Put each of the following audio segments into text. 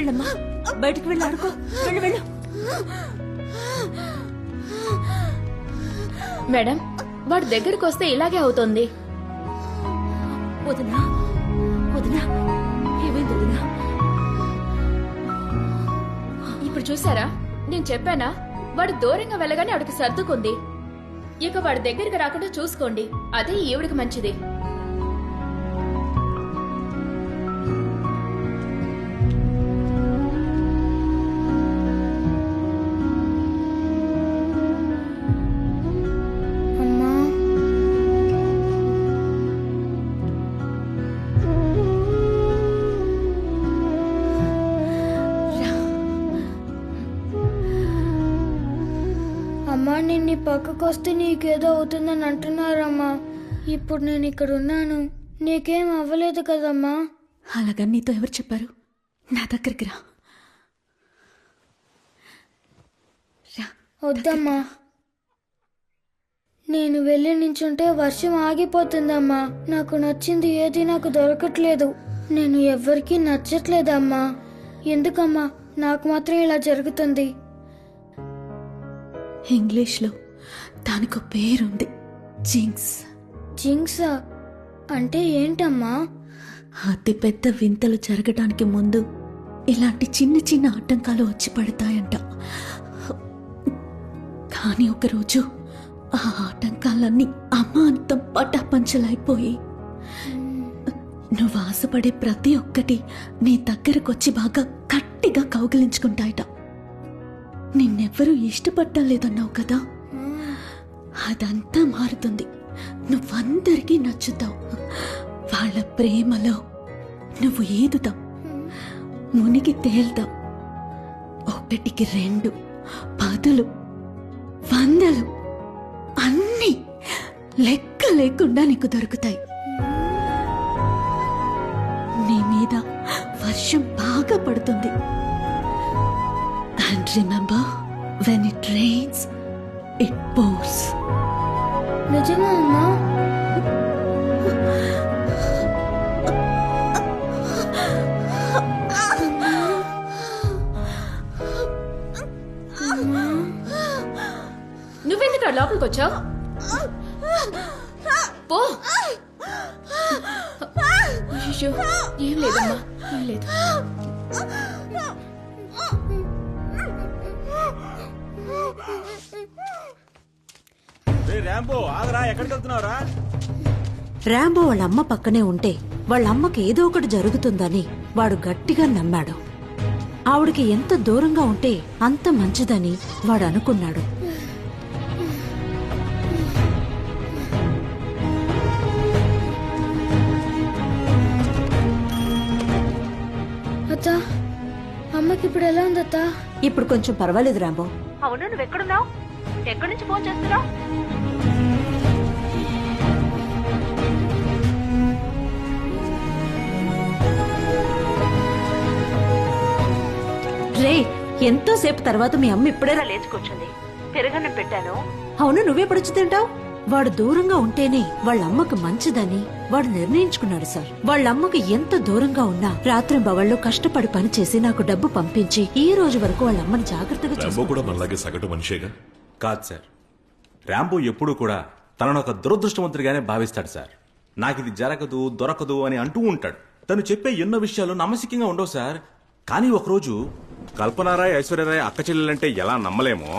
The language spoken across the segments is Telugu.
వెళ్ళమ్మా, బయటికి వెళ్ళి ఆడుకో. వెళ్ళు వెళ్ళు. మేడం, వాడు దగ్గరికి వస్తే ఇలాగే అవుతుంది. వదినా వదినా, ఏమైంది వదినా? ఇప్పుడు చూసారా, నేను చెప్పానా? వాడు దూరంగా వెళ్ళగానే ఆవిడకి సర్దుకుంది. ఇక వాడి దగ్గరికి రాకుండా చూసుకోండి, అదే ఈవిడికి మంచిది. అమ్మా, నేను నీ పక్కకు వస్తే నీకేదో అవుతుందని అంటున్నారమ్మా. ఇప్పుడు నేను ఇక్కడ ఉన్నాను, నీకేం అవ్వలేదు కదమ్మా. అలాగా నీతో ఎవరు చెప్పారు? నా దగ్గరికి రా. వద్దమ్మా, నేను వెళ్ళి నించుంటే వర్షం ఆగిపోతుందమ్మా. నాకు నచ్చింది ఏది నాకు దొరకట్లేదు. నేను ఎవ్వరికీ నచ్చట్లేదమ్మా. ఎందుకమ్మా నాకు మాత్రం ఇలా జరుగుతుంది? ఇంగ్లీష్లో దానికో పేరుంది, జింక్స్. జింక్సా అంటే ఏంటమ్మా? అతి పెద్ద వింతలు జరగడానికి ముందు ఇలాంటి చిన్న చిన్న ఆటంకాలు వచ్చి పడతాయంట. కానీ ఒకరోజు ఆ ఆటంకాలన్నీ అమాంతం పటాపంచలైపోయి నువ్వు ఆశపడే ప్రతి ఒక్కటి నీ దగ్గరకొచ్చి బాగా గట్టిగా కౌగిలించుకుంటాయట. నిన్నెవ్వరూ ఇష్టపడటం లేదన్నావు కదా, అదంతా మారుతుంది. నువ్వందరికీ నచ్చుతావు. వాళ్ళ ప్రేమలో నువ్వు ఈదుతావు, మునిగి తేల్తావు. 1కి 2, 10, 100 అన్నీ లెక్క లేకుండా నీకు దొరుకుతాయి. నీ మీద వర్షం బాగా పడుతుంది. And remember, when it rains, it pours. నిజమా అమ్మా? నువ్వెందుకు లోపలికి వచ్చావు? పో. అయ్యో, ఏం లేదమ్మా, ఏం లేదు. రాంబో వాళ్ళ అమ్మ పక్కనే ఉంటే వాళ్ళ అమ్మకి ఏదో ఒకటి జరుగుతుందని వాడు గట్టిగా నమ్మాడు. ఆవిడికి ఎంత దూరంగా ఉంటే అంత మంచిదని వాడు అనుకున్నాడు. అత్తా, అమ్మకి ఇప్పుడు ఎలా ఉంది అత్తా? ఇప్పుడు కొంచెం పర్వాలేదు రాంబో. అవును, నువ్వెక్కడున్నావు? ఎక్కడి నుంచి ఫోన్ చేస్తున్నావు? రే, ఎంతోసేపు తర్వాత మీ అమ్మ ఇప్పుడేరా లేచుకొచ్చింది. పెరగన్నం పెట్టాను. అవును, నువ్వెప్పుడొచ్చి తింటావు? వాడు దూరంగా ఉంటేనే వాళ్ళ అమ్మకు మంచిదని వాడు నిర్ణయించుకున్నాడు సార్. వాళ్ళ అమ్మకు ఎంత దూరంగా ఉన్నా రాత్రి బవళ్ళు కష్టపడి పనిచేసి నాకు డబ్బు పంపించి ఈ రోజు వరకు వాళ్ళ అమ్మని జాగ్రత్తగా చూసుకుంటాడు. కాదు సార్, రాంబో ఎప్పుడూ కూడా తనను ఒక దురదృష్టవంతుడిగానే భావిస్తాడు సార్. నాకు ఇది జరగదు, దొరకదు అని అంటూ ఉంటాడు. తను చెప్పే ఎన్నో విషయాలు నమ్మశక్యంగా ఉండవు సార్. కానీ ఒకరోజు కల్పనారాయ్, ఐశ్వర్యరాయ్ అక్క చెల్లెలంటే ఎలా నమ్మలేమో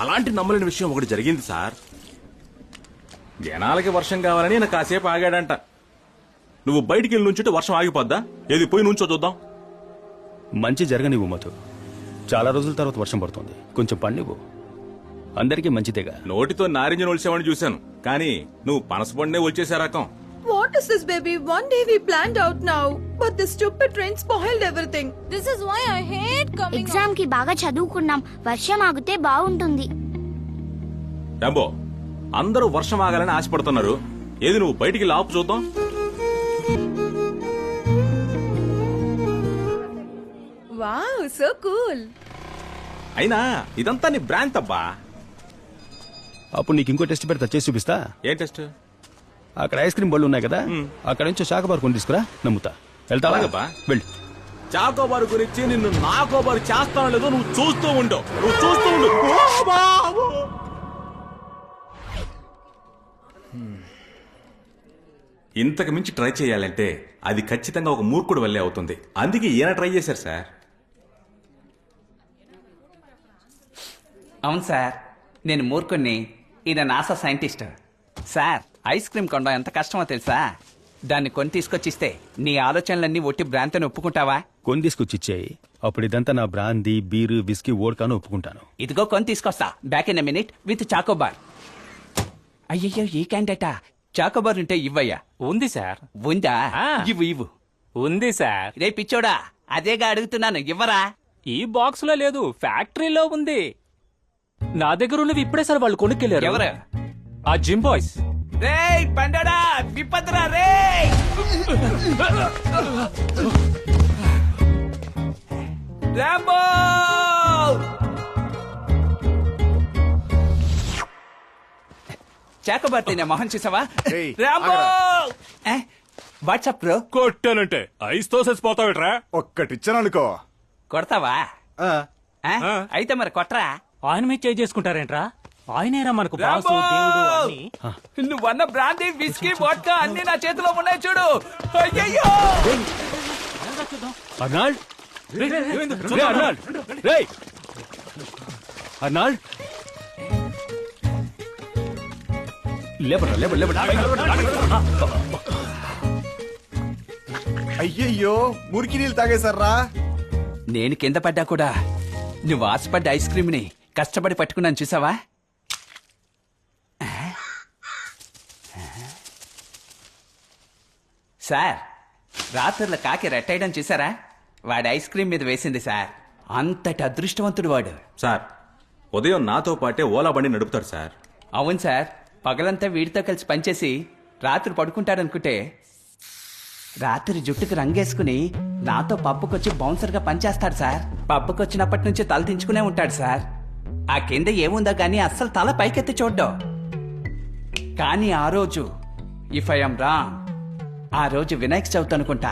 అలాంటి నమ్మలేని విషయం ఒకటి జరిగింది సార్. జనాలకి వర్షం కావాలని నాకు కాసేపు ఆగాడంట. నువ్వు బయటికి వెళ్ళి నుంచుంటే వర్షం ఆగిపోద్దా? ఏది పోయి నుంచో చూద్దాం. మంచి జరగనివ్వు మధు. చాలా రోజుల తర్వాత వర్షం పడుతుంది, కొంచెం పండివ్వు. అందరికీ మంచిదేగా. నోటితో నారింజ ఒలిసేవాడిని చూశాను, కానీ నువ్వు పనసపండే ఒలిచేసే రకం. What is this, baby? One day we planned out now, but this stupid rain spoiled everything. This is why I hate coming. Exam కి బాగా చదువుకున్నాం, వర్షం ఆగితే బాగుంటుంది. రాంబో, అందరూ వర్షం ఆగాలని ఆశపడుతున్నారు. ఏది నువ్వు బయటికి లాపు చూద్దాం. Wow, so cool. అయినా ఇదంతా నీ బ్రాండ్ అబ్బా. అప్పుడు నీకు ఇంకో టెస్ట్ పెడతా, చేసి చూపిస్తా. ఏం టెస్ట్? అక్కడ ఐస్ క్రీమ్ బళ్ళు ఉన్నాయి కదా, అక్కడ నుంచి శాఖబార్ కొని తీసుకురా, నమ్ముతా. వెళ్తావా? అలాగబ్బా. వెళ్ళు. చాకోబారు గురించి నిన్ను నాకోబారు చేస్తానో లేదో నువ్వు చూస్తూ ఉండు. ఓ బాబు! ఇంతకు మించి ట్రై చేయాలంటే అది ఖచ్చితంగా ఒక మూర్ఖుడు వల్లే అవుతుంది. అందుకే ఈయన ట్రై చేశారు సార్. అవును సార్, నేను మూర్ఖుణ్ణి, ఈయన NASA scientist. Sir, ice cream కొనడం ఎంత కష్టమో తెలుసా? దాన్ని కొని తీసుకొచ్చిస్తే నీ ఆలోచనలన్నీ ఒట్టి భ్రాంతిని ఒప్పుకుంటావా? కొని తీసుకొచ్చిచ్చేయి, అప్పుడు ఇదంతా నా బ్రాందీ బీరు విస్కీ ఓడ్కాను ఒప్పుకుంటాను. ఇదిగో కొని తీసుకొస్తా, back in a minute with Choco Bar. అయ్యయ్యో, ఈ క్యాండేటా చాకోబార్ ఉంటే ఇవ్వయ్యా. ఉంది సార్. ఉందా? ఇవ్వు. ఉంది సార్. రే పిచ్చోడా, అదేగా అడుగుతున్నాను, ఇవ్వరా? ఈ బాక్స్ లో లేదు, ఫ్యాక్టరీలో ఉంది. నా దగ్గర ఉన్నవి ఇప్పుడే సార్ వాళ్ళు కొనుక్కెళ్ళారు. ఎవరు? ఆ జిమ్ బాయ్స్. రేయ్ పండడా, విపత్తురా రే! రాంబో! చాకోబార్ తినే మొహం చూసావా? రాంబో! WhatsApp bro. కొట్టానంటే ఐస్ తో చచ్చిపోతావుట్రా. ఒక్కటిచ్చాననుకో కొడతావా? అయితే మరి కొట్రా. ఆయన మీద చేయి చేసుకుంటారేంట్రా? ఆయనేరా మనకు బాసు, దేవుడు అన్ని. నువ్వన్న బ్రాందీ విస్కీ వోడ్కా అన్ని నా చేతిలో ఉన్నాయి చూడు. అయ్యయ్యో! అర్నాల్డ్, అర్నాల్డ్, లేబరా. అయ్యయ్యో, మురికి నీళ్ళు తాగేశారా? నేను కింద పడ్డా కూడా నువ్వు ఆశపడ్డ ఐస్ క్రీమ్ ని కష్టపడి పట్టుకున్నాను చూసావా? సార్, రాత్రుల కాకి రెట్టేయడం చూసారా? వాడి ఐస్ క్రీమ్ మీద వేసింది సార్. అంతటి అదృష్టవంతుడు వాడు. సార్, ఉదయం నాతో పాటే ఓలా బండి నడుపుతాడు సార్. అవును సార్, పగలంతా వీడితో కలిసి పనిచేసి రాత్రి పడుకుంటాడనుకుంటే రాత్రి జుట్టుకు రంగేసుకుని నాతో పప్పుకొచ్చి బౌన్సర్గా పనిచేస్తాడు సార్. పప్పుకొచ్చినప్పటి నుంచి తల దించుకునే ఉంటాడు సార్. ఆ కింద ఏముందో గానీ అస్సలు తల పైకెత్తి చూడ్డం. కానీ ఆ రోజు ఇఫ్ ఐఎమ్ రాంగ్, ఆ రోజు వినాయక చవితి అనుకుంటా.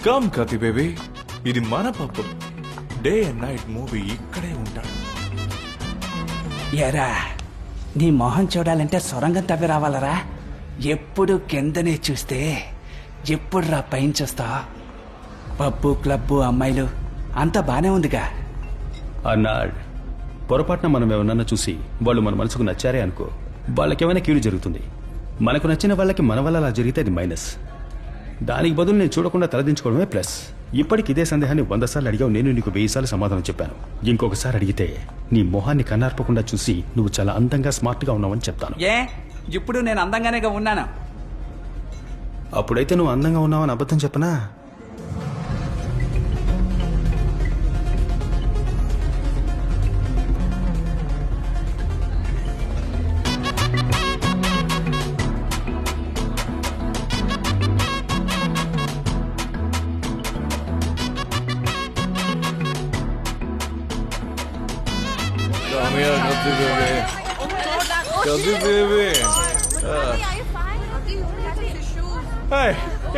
కమ్ కతి బేబీ, ఇది మన పప్పు. డే అండ్ నైట్ మూవీ ఇక్కడే ఉంటాడు. ఎరా, నీ మొహం చూడాలంటే సొరంగం తవ్వి రావాలరా? ఎప్పుడు కిందనే చూస్తే ఎప్పుడు రా పైన చూస్తా? పబ్బు క్లబ్బు అమ్మాయిలు అంతా బానే ఉందిగా. అర్నాల్డ్, పొరపాటున మనం ఎవరన్నా చూసి వాళ్ళు మన మనసుకు నచ్చారే అనుకో, వాళ్ళకేమైనా కీడు జరుగుతుంది. మనకు నచ్చిన వాళ్ళకి మన వల్ల అలా జరిగితే అది మైనస్. దానికి బదులు నేను చూడకుండా తలదించుకోవడమే ప్లస్. ఇప్పటికి ఇదే సందేహాన్ని 100 సార్లు అడిగావు, నేను నీకు 1000 సార్లు సమాధానం చెప్పాను. ఇంకొకసారి అడిగితే నీ మొహాన్ని కన్నార్పకుండా చూసి నువ్వు చాలా అందంగా స్మార్ట్గా ఉన్నావని చెప్తాను. ఏ, ఇప్పుడు నేను అందంగానేగా ఉన్నాను. అప్పుడైతే నువ్వు అందంగా ఉన్నావని అబద్ధం చెప్పనా?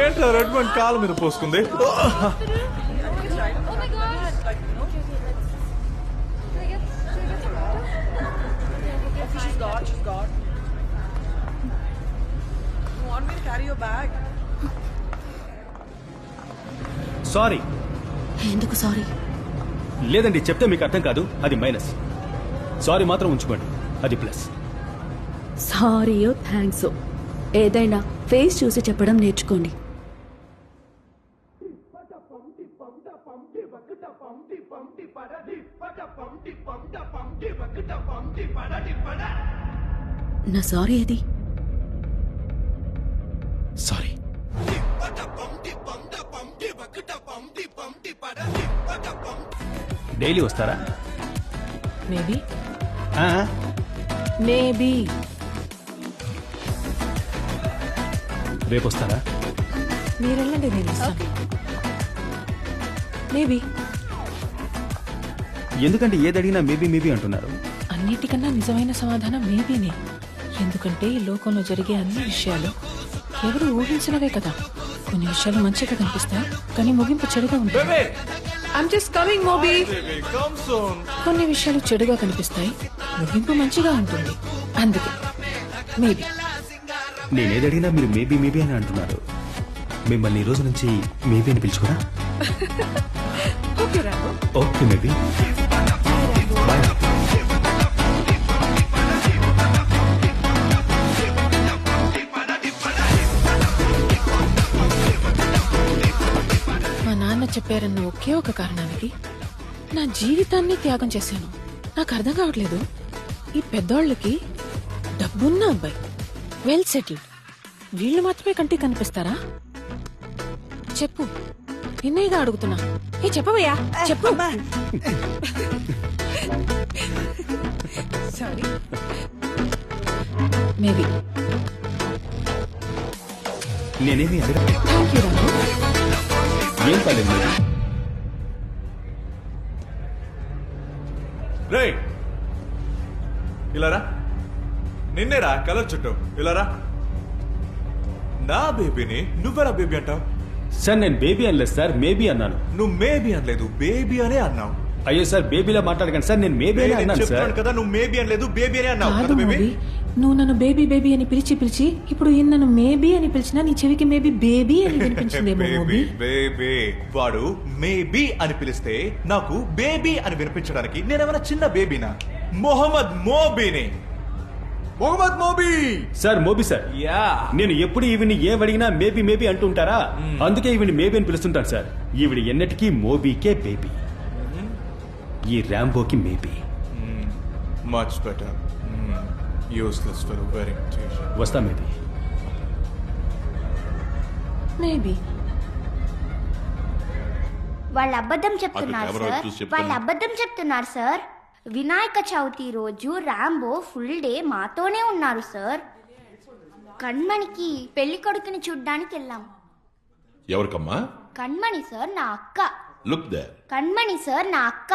ఏంట్రా రెడ్ వన్ కాలు మీద పోసుకుంది? సారీ. ఎందుకు సారీ? లేదండి, చెప్తే మీకు అర్థం కాదు, అది మైనస్. సారీ మాత్రం ఉంచుకోండి, అది ప్లస్. సారీయో థ్యాంక్స్ ఏదైనా ఫేస్ చూసి చెప్పడం నేర్చుకోండి. నా సారీ ఏది? సారీ. డైలీ వస్తారా? మేబీ ఆ? మేబీ రేపు వస్తారా? మీరెళ్ళండి, నేను వస్తాను. మేబీ. ఎందుకంటే ఏది అడిగినా మేబీ మేబీ అంటున్నారు. అన్నిటికన్నా నిజమైన సమాధానం మేబీనే. ఎందుకంటే ఈ లోకంలో జరిగే అన్ని విషయాలు ఎవరు ఊహించినవే కదా. కొన్ని విషయాలు మంచిగా కనిపిస్తాయి కానీ ముగింపు చెడుగా ఉంటుంది. Baby I'm just coming, Moby. Baby come soon. కొన్ని విషయాలు చెడుగా కనిపిస్తాయి ముగింపు మంచిగా ఉంటుంది. అందుకే మేబీ. నేనేది అడిగినా మీరు మేబీ మేబీ అని అంటున్నారు. మిమ్మల్ని ఈ రోజు నుంచి మేబీ అని పిలుచుకోరా? Okay, Rambo. Okay maybe. Bye. మా నాన్న చెప్పారన్న ఒకే ఒక కారణానికి నా జీవితాన్ని త్యాగం చేశాను. నాకు అర్థం కావట్లేదు, ఈ పెద్దోళ్ళకి డబ్బున్న అబ్బాయి, వెల్ సెటిల్డ్, వీళ్ళు మాత్రమే కంటికి కనిపిస్తారా? చెప్పు, నిన్నేగా అడుగుతున్నా. ఏ చెప్పవయ్యా, చెప్పు. Sorry. మేబీ. నేనేమి అడగ. థ్యాంక్ యూ రాము. ఏం పర్లేదు మేబీ. రేయ్ ఇలారా, నిన్నేరా కలర్ చుట్టూ. ఇలారా, నా బేబీని నువ్వెలా బేబీ అంటావు? సార్ నేను బేబీ అనలేదు సార్, మేబీ అన్నాను. నువ్వు మేబీ అనలేదు, బేబీ అనే అన్నావు. అయ్యో సార్, బేబీలా మాట్లాడకండి సార్, నేను మేబీ అని నేను అన్నాను సార్. చెప్తాను కదా, నువ్వు మేబీ అనలేదు, బేబీ అనే అన్నావు కాదు కదా బేబీ. మూవీ, నువ్వు నన్ను బేబీ బేబీ అని పిలిచి ఇప్పుడు ఈయన నన్ను మేబీ అని పిలిచినా నీ చెవికి మేబీ బేబీ అని వినిపించిందేమో బేబీ మూవీ. బేబీ వాడు మేబీ అని పిలిస్తే నాకు బేబీ అని వినిపించడానికి నేనేమైనా చిన్న బేబీనా? మొహమ్మద్ మోబీని. Mohammed Moby. Sir Moby sir, yeah. నేను ఎప్పుడు ఈవిని ఏం అడిగినా మేబీ మేబీ అంటుంటారా, అందుకే ఈవిని మేబీ అని పిలుస్తుంటాను సార్. ఈవిడ ఎన్నటికీ మోబీకే బేబీ, ఈ ర్యాంబోకి maybe. Much better. Useless for very much. వస్తా మేబీ. మేబీ. వాళ్ళు అబద్ధం చెప్తున్నారు సార్, వాళ్ళు అబద్ధం చెప్తున్నారు సార్. వినాయక చవితి రోజు రాంబో ఫుల్ డే మాతోనే ఉన్నారు సార్. కణ్మణికి పెళ్లి కొడుకుని చూడ్డానికి వెళ్ళాం. ఎవరికమ్మా? కణ్మణి సార్ నా అక్క. Look there. కణ్మణి సార్ నా అక్క.